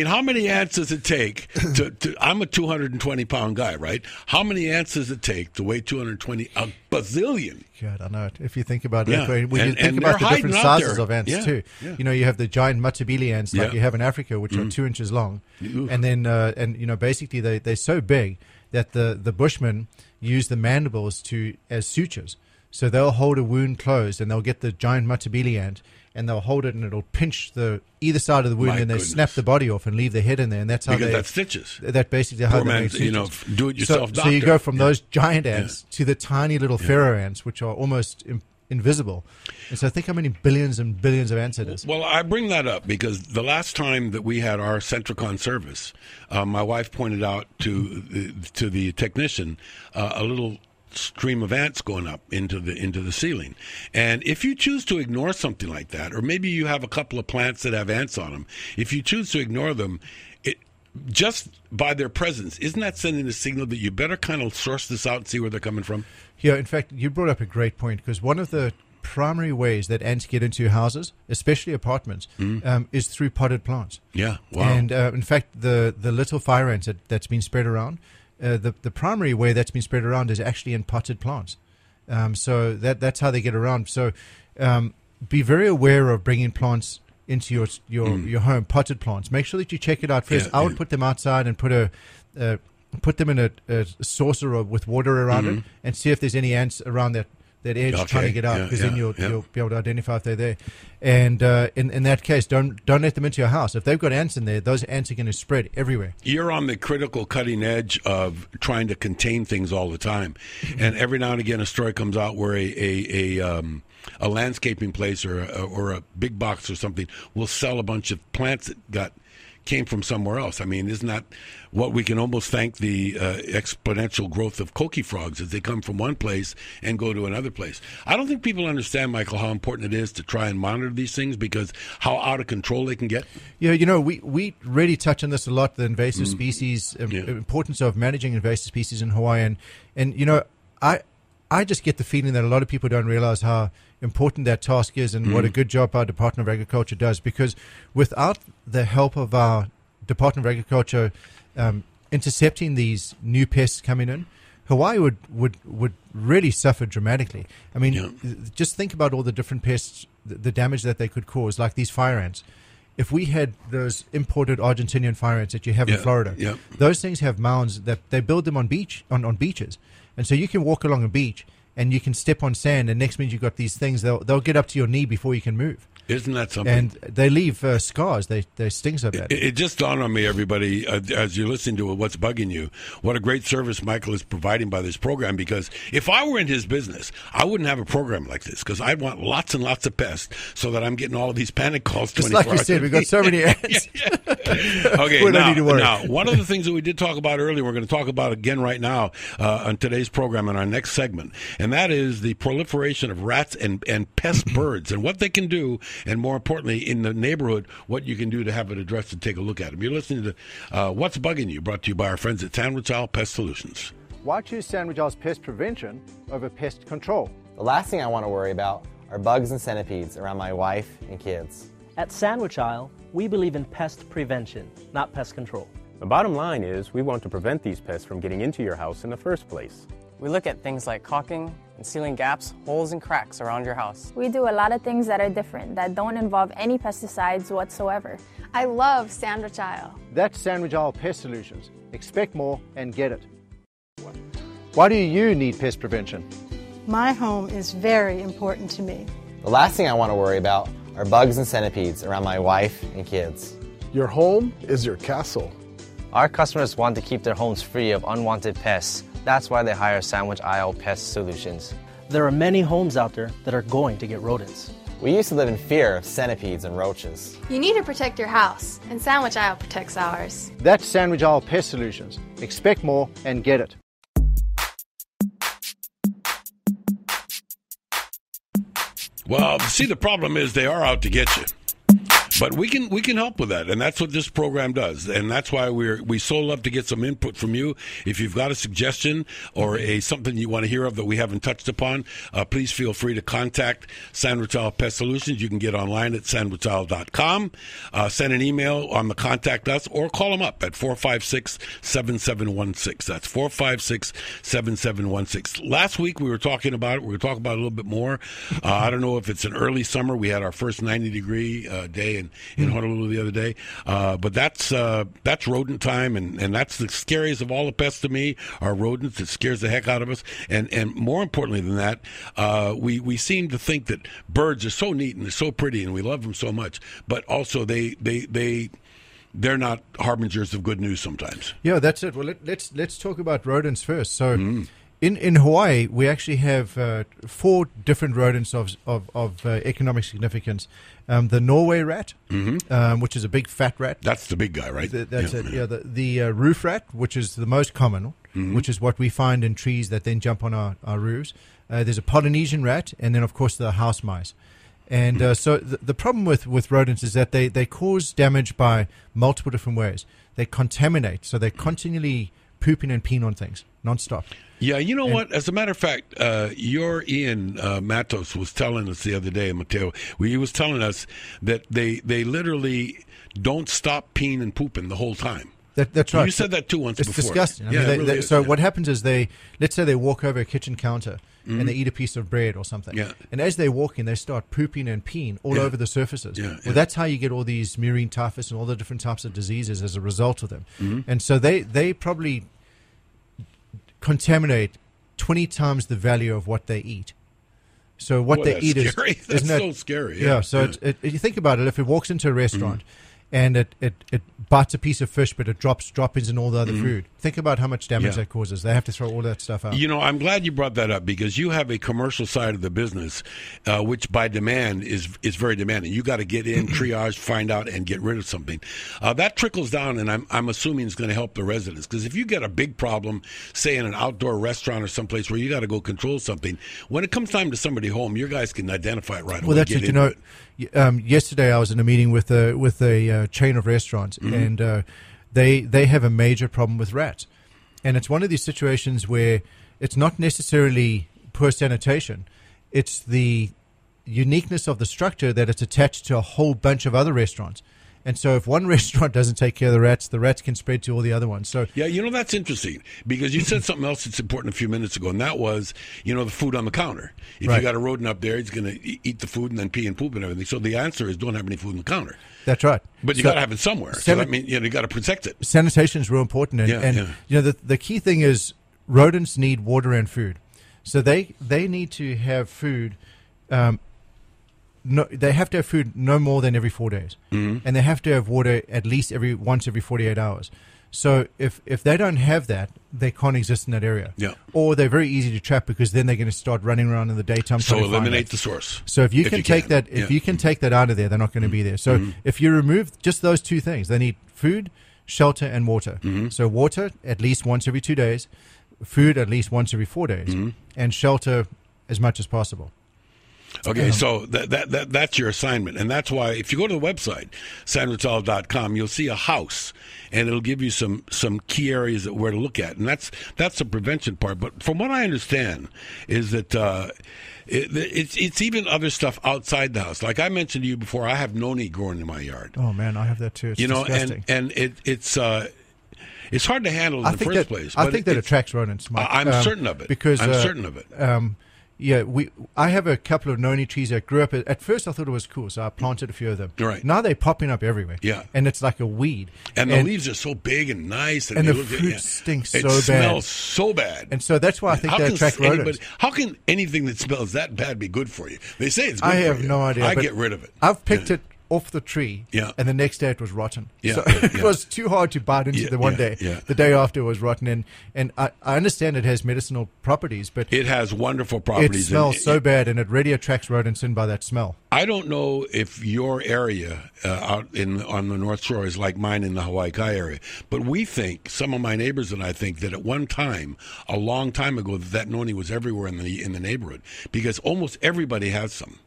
how many ants does it take to I'm a 220-pound guy, right? How many ants does it take to weigh 220? A bazillion. God, I know it. If you think about it, when you think about the different sizes of ants too, you have the giant matabili ants like you have in Africa, which are 2 inches long, and then basically they're so big that the Bushmen use the mandibles as sutures. So they'll hold a wound closed, and they'll get the giant matabili ant, and they'll hold it, and it'll pinch either side of the wound, and they snap the body off and leave the head in there, and that's how that's stitches. That basically how they make stitches. Do it yourself. So you go from those giant ants to the tiny little pharaoh ants, which are almost invisible. And so think how many billions and billions of ants it is. Well, I bring that up because the last time that we had our Centricon service, my wife pointed out to the technician a little stream of ants going up into the ceiling. And if you choose to ignore something like that, or maybe you have a couple of plants that have ants on them, if you choose to ignore them, just by their presence, isn't that sending a signal that you better kind of source this out and see where they're coming from? Yeah, in fact, you brought up a great point, because one of the primary ways that ants get into houses, especially apartments, is through potted plants. Yeah, wow. And in fact, the little fire ants that's been spread around, the primary way that's been spread around is actually in potted plants. So that's how they get around. So be very aware of bringing plants into your home, potted plants. Make sure that you check it out first. I would put them outside and put them in a saucer with water around it, and see if there's any ants around that edge trying to get out, because then you'll be able to identify if they're there. And in that case, don't let them into your house. If they've got ants in there, those ants are going to spread everywhere. You're on the critical cutting edge of trying to contain things all the time. And every now and again a story comes out where a landscaping place or a big box or something will sell a bunch of plants that came from somewhere else. I mean, isn't that what we can almost thank the exponential growth of coqui frogs, as they come from one place and go to another place? I don't think people understand, Michael, how important it is to try and monitor these things, because how out of control they can get. Yeah, we really touch on this a lot, the invasive species, importance of managing invasive species in Hawaii. And I just get the feeling that a lot of people don't realize how important that task is, and what a good job our Department of Agriculture does, because without the help of our Department of Agriculture intercepting these new pests coming in, Hawaii would really suffer dramatically. I mean, just think about all the different pests, the damage that they could cause, like these fire ants. If we had those imported Argentinian fire ants that you have in Florida, those things have mounds that they build them on beaches. And so you can walk along a beach and you can step on sand, and next minute you've got these things, they'll get up to your knee before you can move. Isn't that something? And they leave scars. They sting so bad. It just dawned on me, everybody, as you're listening to What's Bugging You, what a great service Michael is providing by this program, because if I were in his business, I wouldn't have a program like this, because I'd want lots and lots of pests so that I'm getting all of these panic calls 24 hours. Just like you said, we've got so many ants. Okay, now, one of the things that we did talk about earlier, we're going to talk about again right now on today's program in our next segment, and that is the proliferation of rats and pest birds and what they can do, and more importantly, in the neighborhood, what you can do to have it addressed and take a look at them. You're listening to What's Bugging You, brought to you by our friends at Isle Pest Solutions. Why choose Sandwich Isle's pest prevention over pest control? The last thing I want to worry about are bugs and centipedes around my wife and kids. At Sandwich Isle, we believe in pest prevention, not pest control. The bottom line is we want to prevent these pests from getting into your house in the first place. We look at things like caulking and sealing gaps, holes, and cracks around your house. We do a lot of things that are different, that don't involve any pesticides whatsoever. I love Sandwich Isle. That's Sandwich Isle Pest Solutions. Expect more and get it. Why do you need pest prevention? My home is very important to me. The last thing I want to worry about are bugs and centipedes around my wife and kids. Your home is your castle. Our customers want to keep their homes free of unwanted pests. That's why they hire Sandwich Isle Pest Solutions. There are many homes out there that are going to get rodents. We used to live in fear of centipedes and roaches. You need to protect your house, and Sandwich Isle protects ours. That's Sandwich Isle Pest Solutions. Expect more and get it. Well, see, the problem is they are out to get you. But we can help with that, and that's what this program does, and that's why we so love to get some input from you. If you've got a suggestion or something you want to hear of that we haven't touched upon, please feel free to contact Sandwich Isle Pest Solutions. You can get online at sandwichisle.com, send an email on the Contact Us, or call them up at 456-7716. That's 456-7716. Last week we were talking about it. We were talking about it a little bit more. I don't know if it's an early summer. We had our first 90-degree day in Honolulu the other day, but that's rodent time, and that's the scariest of all the pests to me are rodents. It scares the heck out of us, and more importantly than that, we seem to think that birds are so neat and they're so pretty and we love them so much, but also they're not harbingers of good news sometimes. Yeah, that's it. Well, let's talk about rodents first. So. In Hawaii, we actually have 4 different rodents of economic significance. The Norway rat, which is a big fat rat. That's the big guy, right? That's it. Yeah. The roof rat, which is the most common, which is what we find in trees that then jump on our roofs. There's a Polynesian rat, and then, of course, the house mice. And so the problem with rodents is that they cause damage by multiple different ways. They contaminate, so they're continually pooping and peeing on things nonstop. Yeah, you know what? As a matter of fact, your Ian Matos was telling us the other day, Mateo, he was telling us that they literally don't stop peeing and pooping the whole time. That's right. You said that too once before. It's disgusting. I mean, it really is, so what happens is let's say they walk over a kitchen counter and they eat a piece of bread or something. Yeah. And as they're walking, they start pooping and peeing all over the surfaces. Well, that's how you get all these murine typhus and all the different types of diseases as a result of them. And so they probably contaminate 20 times the value of what they eat. So what they eat is scary. That's so scary. Yeah. So you think about it. If it walks into a restaurant and it bites a piece of fish, but it drops droppings in all the other food. Think about how much damage that causes. They have to throw all that stuff out. You know, I'm glad you brought that up, because you have a commercial side of the business, which by demand is very demanding. You got to get in, triage, find out, and get rid of something. That trickles down, and I'm assuming it's going to help the residents. Because if you get a big problem, say in an outdoor restaurant or someplace where you got to go control something, when it comes time to somebody home, your guys can identify it right away. Well, that's it. You know, yesterday I was in a meeting with a chain of restaurants, and they have a major problem with rats. And it's one of these situations where it's not necessarily poor sanitation. It's the uniqueness of the structure that it's attached to a whole bunch of other restaurants. And so if one restaurant doesn't take care of the rats can spread to all the other ones. So yeah, that's interesting because you said something else that's important a few minutes ago, and that was, the food on the counter. If you got a rodent up there, it's going to eat the food and then pee and poop and everything. So the answer is don't have any food on the counter. That's right. But you got to have it somewhere. So that means you got to protect it. Sanitation is real important, and the key thing is rodents need water and food. So they need to have food. They have to have food no more than every 4 days, and they have to have water at least once every 48 hours. So if they don't have that, they can't exist in that area. Yeah. Or they're very easy to trap because then they're going to start running around in the daytime. So eliminate the source. So if you can take that out of there, they're not going to be there. So if you remove just those two things, they need food, shelter, and water. So water at least once every 2 days, food at least once every 4 days, and shelter as much as possible. Okay, so that's your assignment, and that's why if you go to the website sandwicholive.com, you'll see a house, and it'll give you some key areas where to look at, and that's the prevention part. But from what I understand, is that it's even other stuff outside the house. Like I mentioned to you before, I have noni growing in my yard. Oh man, I have that too. It's disgusting. and it's hard to handle in the first place. I think that attracts rodents, Mike. I'm certain of it. Because I'm certain of it. Yeah, I have a couple of noni trees that grew up. At first, I thought it was cool, so I planted a few of them. Right. Now they're popping up everywhere. Yeah. And it's like a weed. And the leaves are so big and nice. And the fruit stinks so bad. It smells so bad. And so that's why I think they attract rodents. How can anything that smells that bad be good for you? They say it's good for you. I have no idea. I get rid of it. I've picked it off the tree, and the next day it was rotten. So it was too hard to bite into the one day. The day after it was rotten, and I understand it has medicinal properties, but it has wonderful properties. It smells so bad, and it really attracts rodents in by that smell. I don't know if your area out on the North Shore is like mine in the Hawaii Kai area, but we think, some of my neighbors and I think, that at one time, a long time ago, that noni was everywhere in the neighborhood because almost everybody has some.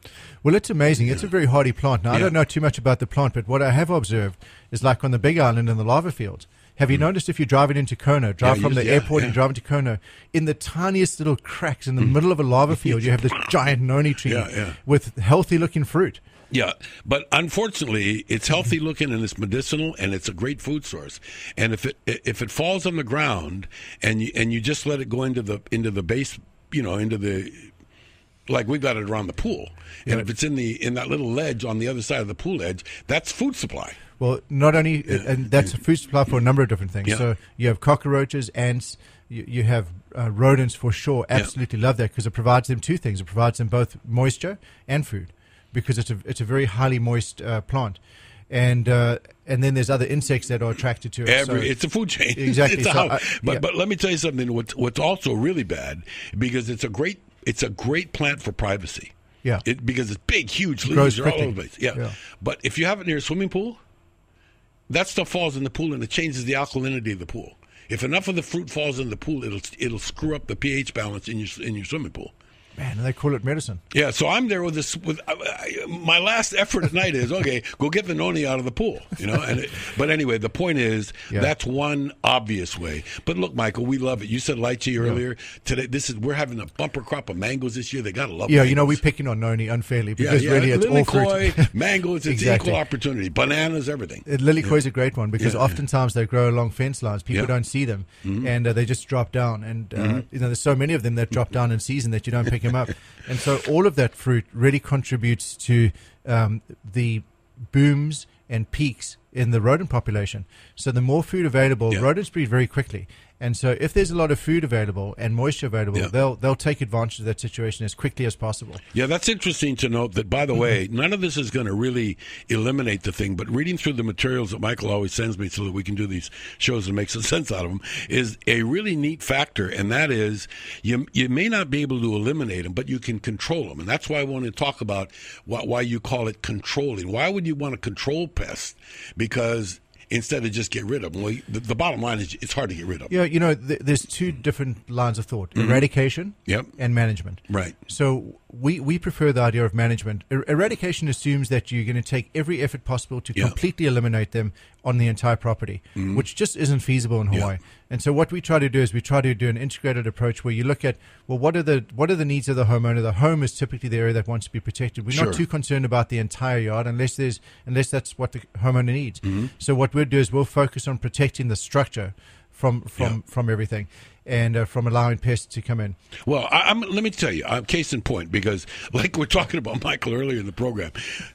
Well, it's amazing. It's a very hardy plant. Now, I don't know too much about the plant, but what I have observed is like on the Big Island in the lava fields. Have you noticed if you're driving into Kona, from the airport and drive into Kona, in the tiniest little cracks in the middle of a lava field, you have this giant noni tree with healthy-looking fruit. Yeah, but unfortunately, it's healthy looking and it's medicinal and it's a great food source. And if it falls on the ground and you just let it go into the base, into the, like we got it around the pool, and if it's in that little ledge on the other side of the pool edge, that's food supply. Well, not only, and that's a food supply for a number of different things. Yeah. So you have cockroaches, ants, you have rodents for sure. Absolutely love that because it provides them two things. It provides them both moisture and food because it's a very highly moist plant. And then there's other insects that are attracted to it. It's a food chain. Exactly. But let me tell you something. What's also really bad, because it's a great plant for privacy. Yeah. Because it's big, huge leaves. They're all over the place. Yeah. But if you have it near a swimming pool, that stuff falls in the pool and it changes the alkalinity of the pool. If enough of the fruit falls in the pool, it'll screw up the pH balance in your swimming pool. Man, and they call it medicine. Yeah, so I'm there with this. My last effort at night is, okay, go get the noni out of the pool, But anyway, the point is that's one obvious way. But look, Michael, we love it. You said lychee earlier. Today, we're having a bumper crop of mangoes this year. They gotta love. Yeah, mangoes. we're picking on noni unfairly because really it's all fruit. Mangoes, it's equal opportunity. Bananas, everything. Lilikoi is a great one because oftentimes they grow along fence lines. People don't see them, and they just drop down. And there's so many of them that drop down in season that you don't pick them up. And so all of that fruit really contributes to the booms and peaks in the rodent population. So the more food available, rodents breed very quickly. And so if there's a lot of food available and moisture available, they'll take advantage of that situation as quickly as possible. Yeah, that's interesting to note that, by the way, none of this is going to really eliminate the thing, but reading through the materials that Michael always sends me so that we can do these shows and make some sense out of them is a really neat factor, and that is you may not be able to eliminate them, but you can control them. And that's why I want to talk about why you call it controlling. Why would you want to control pests? Because instead of just get rid of them. Well, the bottom line is it's hard to get rid of them. Yeah, there's two different lines of thought, eradication and management. Right. So we prefer the idea of management. Eradication assumes that you're going to take every effort possible to completely eliminate them on the entire property, which just isn't feasible in Hawaii. And so what we try to do is we try to do an integrated approach where you look at, well, what are the needs of the homeowner? The home is typically the area that wants to be protected. We're not too concerned about the entire yard unless that's what the homeowner needs. So what we'll do is we'll focus on protecting the structure from everything, and from allowing pests to come in. Well, let me tell you, case in point, because like we're talking about Michael earlier in the program,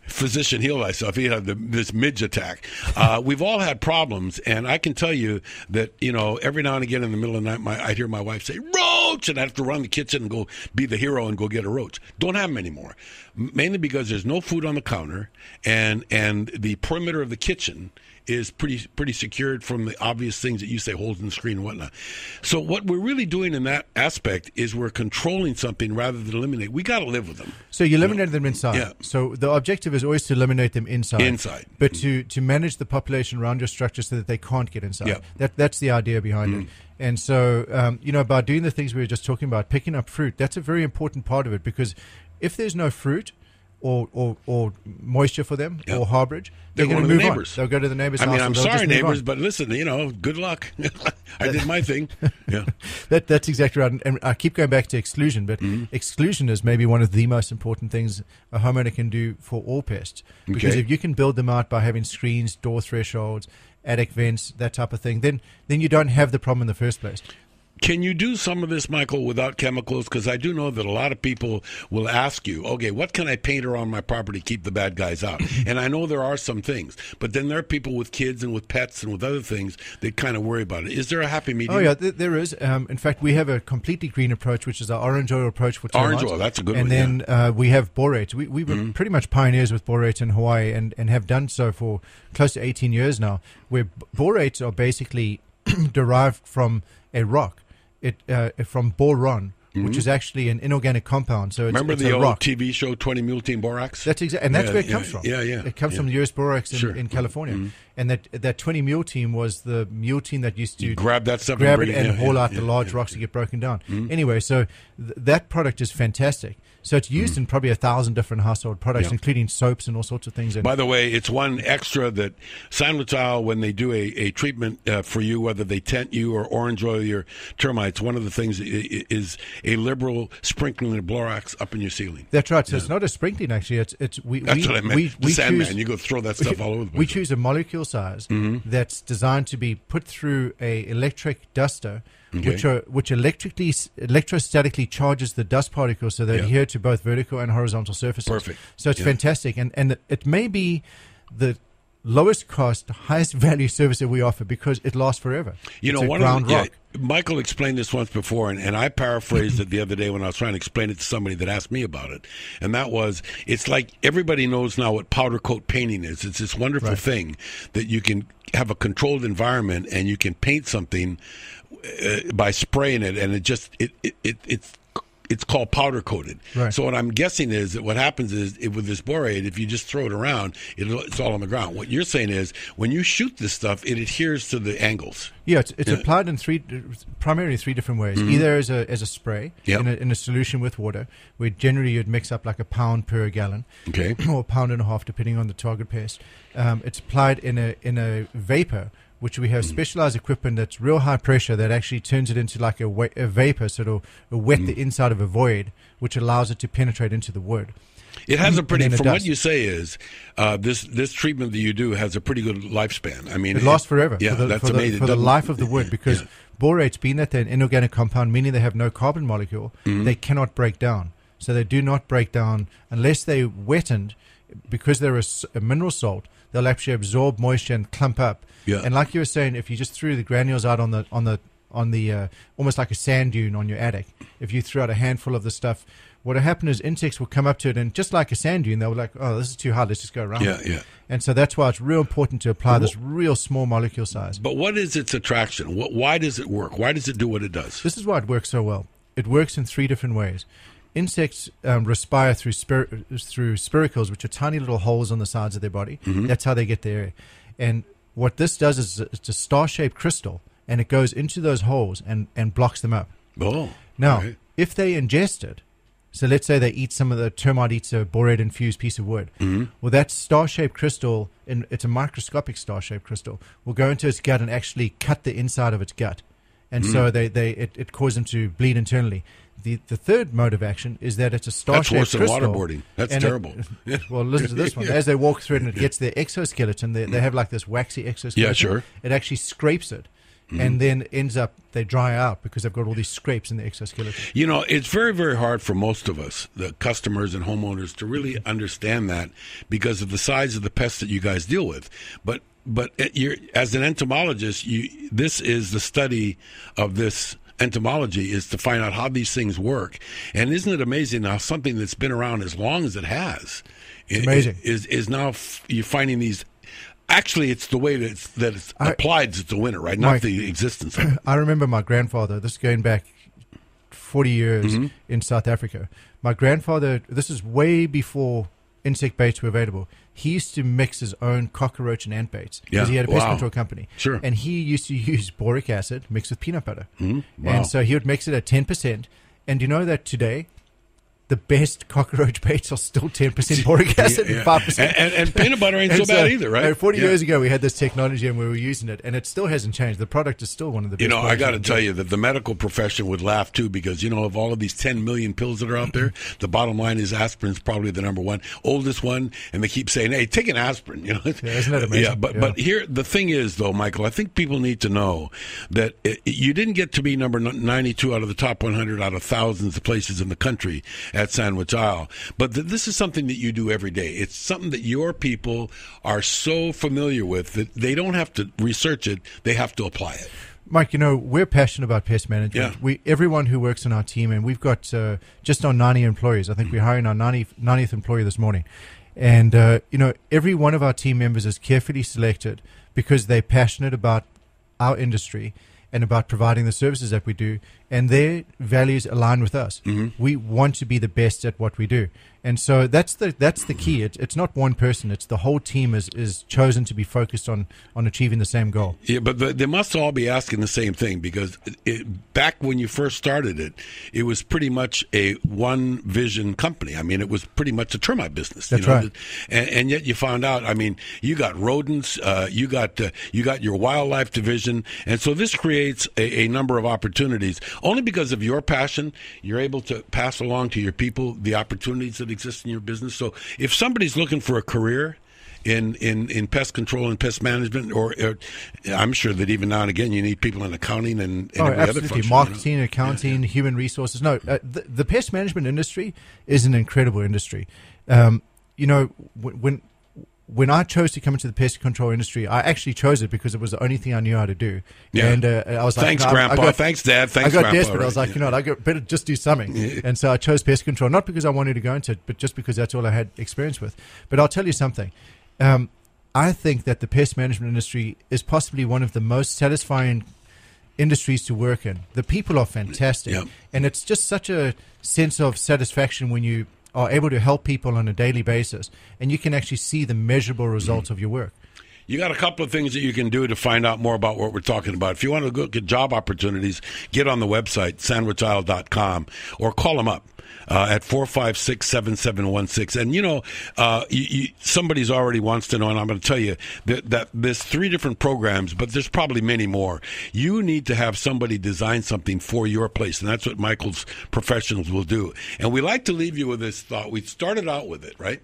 physician heal thyself, he had this midge attack. We've all had problems, and I can tell you that, every now and again in the middle of the night, I'd hear my wife say, roach, and I have to run the kitchen and go be the hero and go get a roach. Don't have them anymore, mainly because there's no food on the counter, and the perimeter of the kitchen is pretty secured from the obvious things that you say, holes in the screen and whatnot. So what we're really doing in that aspect is we're controlling something rather than eliminate. We got to live with them. So you eliminate them inside. Yeah. So the objective is always to eliminate them inside. Inside. But to manage the population around your structure so that they can't get inside. Yeah. That's the idea behind it. And so, by doing the things we were just talking about, picking up fruit, that's a very important part of it, because if there's no fruit or moisture for them or harborage, they're going to move on. They'll go to the neighbor's house. I'm sorry, neighbors, but listen, good luck. I did my thing. Yeah, that's exactly right. And I keep going back to exclusion, but exclusion is maybe one of the most important things a homeowner can do for all pests. Because if you can build them out by having screens, door thresholds, attic vents, that type of thing, then you don't have the problem in the first place. Can you do some of this, Michael, without chemicals? Because I do know that a lot of people will ask you, okay, what can I paint around my property to keep the bad guys out? And I know there are some things, but then there are people with kids and with pets and with other things that kind of worry about it. Is there a happy medium? Oh, yeah, there is. In fact, we have a completely green approach, which is our orange oil approach for termites. Orange oil, that's a good one. And then we have borate. We were pretty much pioneers with borate in Hawaii and have done so for close to 18 years now, where borates are basically derived from a rock. From boron, which is actually an inorganic compound. So remember it's the a old rock. TV show 20 Mule Team Borax? That's exactly, and that's where it comes from. Yeah. It comes from the U.S. Borax in California, and that 20 Mule Team was the mule team that used to grab that stuff, and haul out the large rocks to get broken down. Anyway, so that product is fantastic. So it's used in probably 1,000 different household products, including soaps and all sorts of things. By the way, it's one extra that Sandwich Isle, when they do a treatment for you, whether they tent you or orange oil your termites, one of the things is a liberal sprinkling of borax up in your ceiling. That's right. So it's not a sprinkling, actually. That's what I meant. The Sandman, you go throw that stuff all over the place. We choose a molecule size that's designed to be put through a electric duster, which electrostatically charges the dust particles so they adhere to both vertical and horizontal surfaces. Perfect. So it's fantastic, and it may be the lowest cost, highest value service that we offer because it lasts forever. Michael explained this once before, and I paraphrased it the other day when I was trying to explain it to somebody that asked me about it. And that was, it's like everybody knows now what powder coat painting is. It's this wonderful thing that you can have a controlled environment and you can paint something by spraying it, and it's called powder coated. Right. So what I'm guessing is that what happens is with this borate, if you just throw it around, it's all on the ground. What you're saying is when you shoot this stuff, it adheres to the angles. Yeah, it's applied in primarily three different ways. Either as a spray in a solution with water, where generally you'd mix up like a pound per gallon, or a pound and a half depending on the target pest. It's applied in a vapor, which we have specialized equipment that's real high pressure that actually turns it into like a vapor, so it'll wet the inside of a void, which allows it to penetrate into the wood. It has a pretty, from what you say is, this treatment that you do has a pretty good lifespan. I mean, it lasts forever. Yeah, that's amazing. For the life of the wood, because borates, being that they're an inorganic compound, meaning they have no carbon molecule, they cannot break down. So they do not break down unless they're wetted, because they're a mineral salt. They'll actually absorb moisture and clump up. Yeah. And like you were saying, if you just threw the granules out on the almost like a sand dune on your attic, if you threw out a handful of the stuff, what will happen is insects will come up to it, and just like a sand dune, they'll be like, oh, this is too hard, let's just go around it. Yeah. And so that's why it's real important to apply this real small molecule size. But what is its attraction? Why does it work? Why does it do what it does? This is why it works so well. It works in three different ways. Insects respire through spiracles, which are tiny little holes on the sides of their body. That's how they get their air. And what this does is it's a star-shaped crystal, and it goes into those holes and blocks them up. Oh. Now, if they ingest it, so let's say they eat some of the termite eats a borate-infused piece of wood. Well, that star-shaped crystal, and it's a microscopic star-shaped crystal, will go into its gut and actually cut the inside of its gut. and so it causes them to bleed internally. The third mode of action is that it's a star-shaped crystal. That's worse than waterboarding. That's terrible. Well, listen to this one. As they walk through it and it gets their exoskeleton, they have like this waxy exoskeleton. Yeah, sure. It actually scrapes it. And then ends up, they dry out because they've got all these scrapes in the exoskeleton. You know, it's very, very hard for most of us, the customers and homeowners, to really understand that because of the size of the pests that you guys deal with. But as an entomologist, this is the study of this entomology, is to find out how these things work. And isn't it amazing how something that's been around as long as it has, is now you're finding these. Actually, it's the way that it's applied that's the winner, right? Not the existence of it. I remember my grandfather, this is going back 40 years in South Africa. My grandfather, this is way before insect baits were available. He used to mix his own cockroach and ant baits because he had a pest control company. Sure. And he used to use boric acid mixed with peanut butter. Wow. And so he would mix it at 10%. And you know that today, the best cockroach baits are still 10% boric acid and 5%. And peanut butter ain't so bad either, right? 40 years ago, we had this technology and we were using it, and it still hasn't changed. The product is still one of the best. You know, I got to tell you that the medical profession would laugh, too, because, you know, of all of these 10 million pills that are out there, the bottom line is aspirin's probably the number one, oldest one, and they keep saying, hey, take an aspirin. You know? Isn't that amazing? Yeah, but here, the thing is, though, Michael, I think people need to know that you didn't get to be number 92 out of the top 100 out of thousands of places in the country at Sandwich Isle. But this is something that you do every day. It's something that your people are so familiar with that they don't have to research it. They have to apply it. Mike, you know, we're passionate about pest management. Yeah. Everyone who works on our team, and we've got just on 90 employees. I think we're hiring our 90th employee this morning. And, you know, every one of our team members is carefully selected because they're passionate about our industry and about providing the services that we do, and their values align with us. We want to be the best at what we do. And so that's the key. It's not one person. It's the whole team is chosen to be focused on achieving the same goal. Yeah, but they must all be asking the same thing because back when you first started it was pretty much a one vision company. I mean, it was pretty much a termite business. That's right. And yet you found out, I mean, you got rodents, you got your wildlife division, and so this creates a number of opportunities. Only because of your passion, you're able to pass along to your people the opportunities that exist in your business. So if somebody's looking for a career in pest control and pest management, or I'm sure that even now and again you need people in accounting and every other function. Marketing, accounting, human resources. No, the pest management industry is an incredible industry. You know, when I chose to come into the pest control industry, I actually chose it because it was the only thing I knew how to do. Yeah. And I was like, thanks, Grandpa. Thanks, Dad. Thanks, Grandpa. I got Grandpa, desperate. I was like, you know what, I better just do something. And so I chose pest control, not because I wanted to go into it, but just because that's all I had experience with. But I'll tell you something. I think that the pest management industry is possibly one of the most satisfying industries to work in. The people are fantastic. Yep. And it's just such a sense of satisfaction when you are able to help people on a daily basis, and you can actually see the measurable results of your work. You got a couple of things that you can do to find out more about what we're talking about. If you want to go get job opportunities, get on the website, sandwichisle.com, or call them up at 456-7716. And, you know, somebody's already wants to know, and I'm going to tell you that there's 3 different programs, but there's probably many more. You need to have somebody design something for your place, and that's what Michael's professionals will do. And we like to leave you with this thought. We started out with it, right?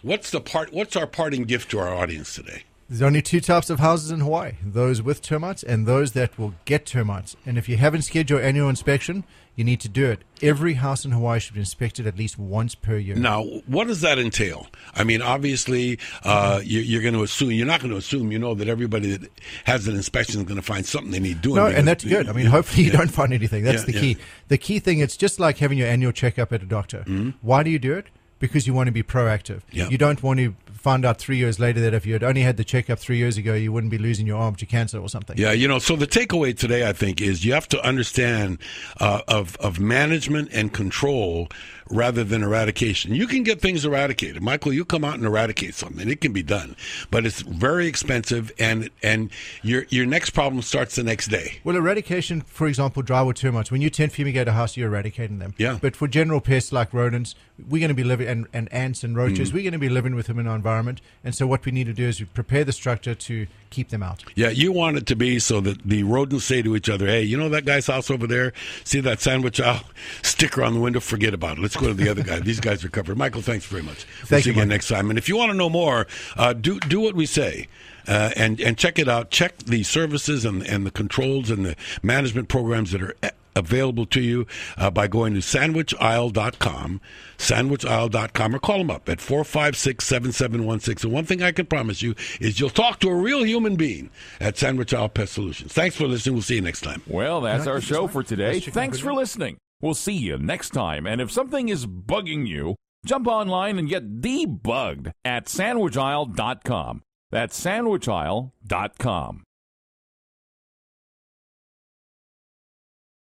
What's our parting gift to our audience today? There's only 2 types of houses in Hawaii, those with termites and those that will get termites. And if you haven't scheduled your annual inspection, you need to do it. Every house in Hawaii should be inspected at least once per year. Now, what does that entail? I mean, obviously, you're going to assume, you're not going to assume, you know, that everybody that has an inspection is going to find something they need doing. No, and that's good. I mean, hopefully you don't find anything. That's the key. Yeah. The key thing, it's just like having your annual checkup at a doctor. Why do you do it? Because you want to be proactive. Yeah. You don't want to find out 3 years later that if you had only had the checkup 3 years ago, you wouldn't be losing your arm to cancer or something. Yeah, you know, so the takeaway today, I think, is you have to understand of management and control rather than eradication. You can get things eradicated. Michael, you come out and eradicate something. It can be done, but it's very expensive, and your next problem starts the next day. Well, eradication, for example, drywood termites. When you tent fumigate a house, you're eradicating them. Yeah. But for general pests like rodents, we're going to be living, and ants and roaches, we're going to be living with them in our environment. And so what we need to do is we prepare the structure to keep them out. Yeah, you want it to be so that the rodents say to each other, hey, you know that guy's house over there? See that sandwich aisle sticker on the window? Forget about it. Let's go to the other guy. These guys are covered. Michael, thanks very much. We'll see you again next time. And if you want to know more, do what we say. And check it out. Check the services and the controls and the management programs that are available to you by going to sandwichaisle.com, or call them up at 456-7716. And one thing I can promise you is you'll talk to a real human being at Sandwich Isle Pest Solutions. Thanks for listening. We'll see you next time. Well, that's our show for today. Thanks for listening. We'll see you next time. And if something is bugging you, jump online and get debugged at sandwichaisle.com. That's sandwichaisle.com.